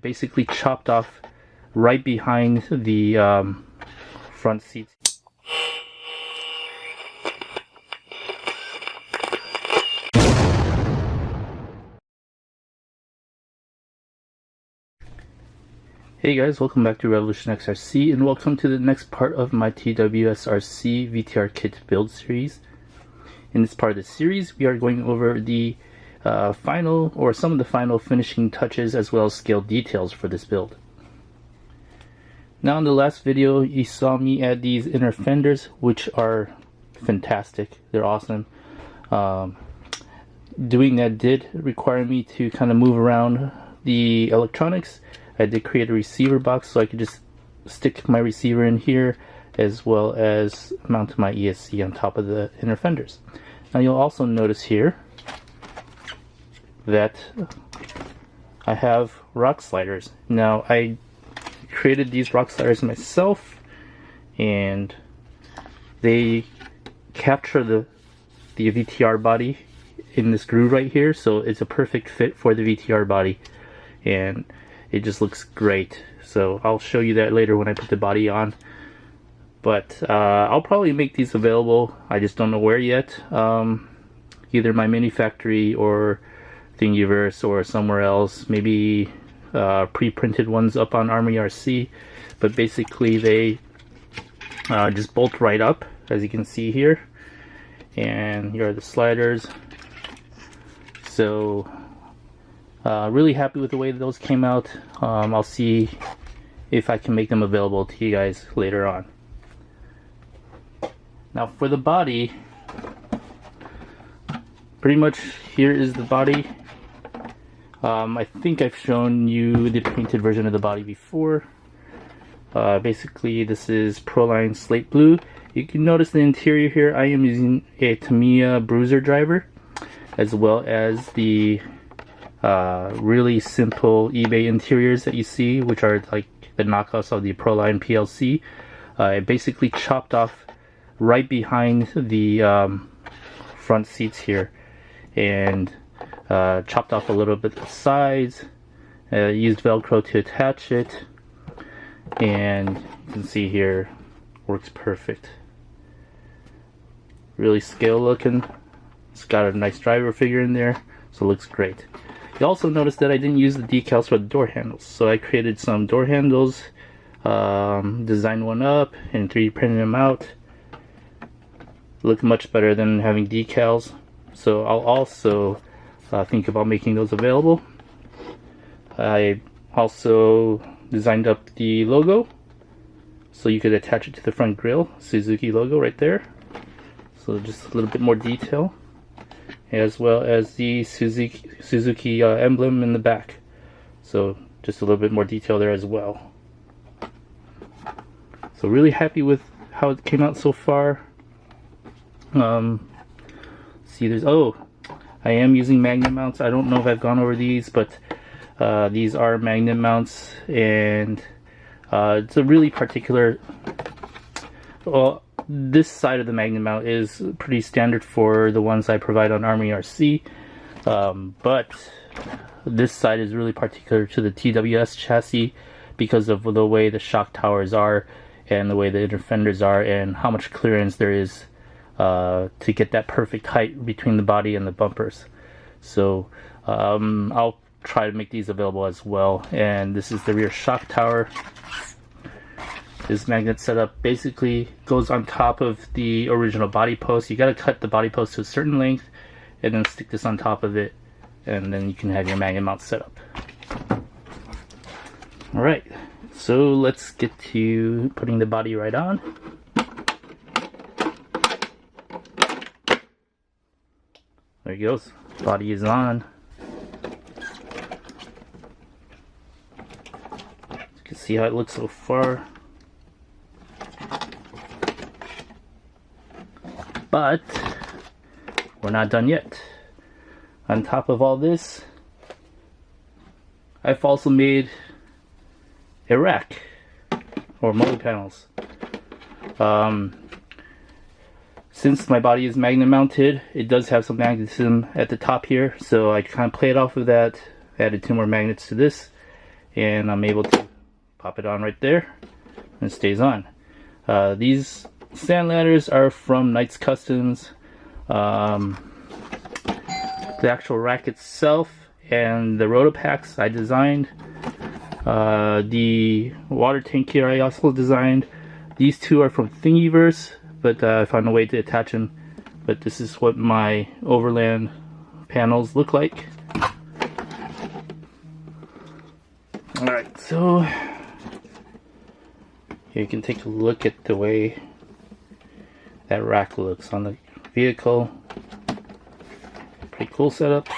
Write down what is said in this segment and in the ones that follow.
basically chopped off right behind the front seats. Hey guys, welcome back to Revolution XRC and welcome to the next part of my TWS VTR Kit build series. In this part of the series, we are going over the final, or some of the final finishing touches as well as scale details for this build. Now in the last video, you saw me add these inner fenders, which are fantastic. They're awesome. Doing that did require me to kind of move around the electronics. I did create a receiver box so I could just stick my receiver in here as well as mount my ESC on top of the inner fenders. Now you'll also notice here that I have rock sliders. Now I created these rock sliders myself and they capture the VTR body in this groove right here, so it's a perfect fit for the VTR body and it just looks great. So I'll show you that later when I put the body on. But I'll probably make these available. I just don't know where yet. Either my mini factory or Thingiverse or somewhere else. Maybe pre-printed ones up on Army RC. But basically they just bolt right up, as you can see here. And here are the sliders. So really happy with the way those came out. I'll see if I can make them available to you guys later on. Now for the body, pretty much here is the body. I think I've shown you the painted version of the body before. Basically this is Proline Slate Blue. You can notice the interior here, I am using a Tamiya Bruiser driver as well as the really simple eBay interiors that you see, which are like the knockoffs of the Proline PLC. I basically chopped off right behind the front seats here and chopped off a little bit the sides, used Velcro to attach it, and you can see here works perfect. Really scale looking. It's got a nice driver figure in there, so it looks great. You also notice that I didn't use the decals for the door handles, so I created some door handles, designed one up and 3D printed them out. Look much better than having decals, so I'll also think about making those available. I also designed up the logo so you could attach it to the front grille, Suzuki logo right there, so just a little bit more detail, as well as the Suzuki emblem in the back, so just a little bit more detail there as well. So really happy with how it came out so far. See, there's, I am using magnet mounts. I don't know if I've gone over these, but these are magnet mounts, and it's a really particular, well, this side of the magnet mount is pretty standard for the ones I provide on Army RC, but this side is really particular to the TWS chassis because of the way the shock towers are and the way the inner fenders are and how much clearance there is to get that perfect height between the body and the bumpers. So I'll try to make these available as well. And this is the rear shock tower. This magnet setup basically goes on top of the original body post. You got to cut the body post to a certain length and then stick this on top of it, and then you can have your magnet mount set up. Alright, so let's get to putting the body right on. There he goes. Body is on. You can see how it looks so far. But we're not done yet. On top of all this, I've also made a rack or motor panels. Since my body is magnet mounted, it does have some magnetism at the top here, so I kind of played off of that, added 2 more magnets to this, and I'm able to pop it on right there and it stays on. These stand ladders are from Knights Customs. The actual rack itself and the rotopacks I designed. The water tank here I also designed. These two are from Thingiverse, but I found a way to attach them. But this is what my overland panels look like. Alright, so you can take a look at the way that rack looks on the vehicle. Pretty cool setup.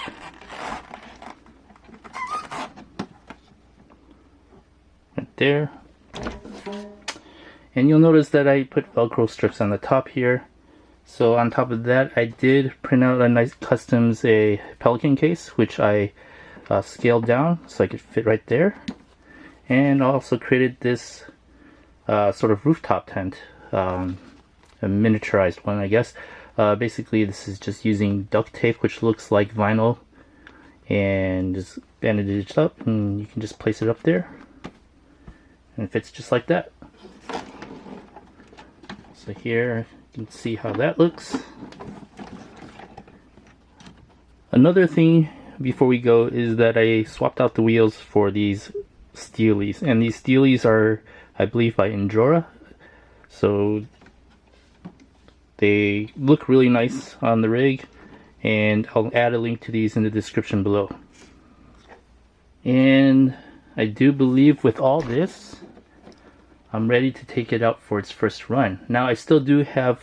Right there. And you'll notice that I put Velcro strips on the top here. So on top of that, I did print out a nice Customs a Pelican case, which I scaled down so I could fit right there. And also created this sort of rooftop tent, a miniaturized one, I guess. Basically, this is just using duct tape, which looks like vinyl, and just bandaged up, and you can just place it up there, and it fits just like that. So here you can see how that looks. Another thing before we go is that I swapped out the wheels for these Steelies, and these Steelies are, I believe, by Endura. So they look really nice on the rig, and I'll add a link to these in the description below. And I do believe with all this, I'm ready to take it out for its first run. Now I still do have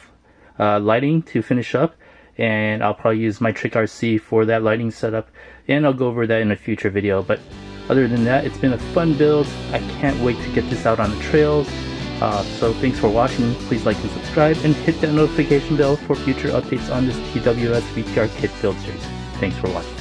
lighting to finish up, and I'll probably use my Trick RC for that lighting setup, and I'll go over that in a future video. But other than that, it's been a fun build. I can't wait to get this out on the trails. So thanks for watching. Please like and subscribe, and hit that notification bell for future updates on this TWS VTR Kit build series. Thanks for watching.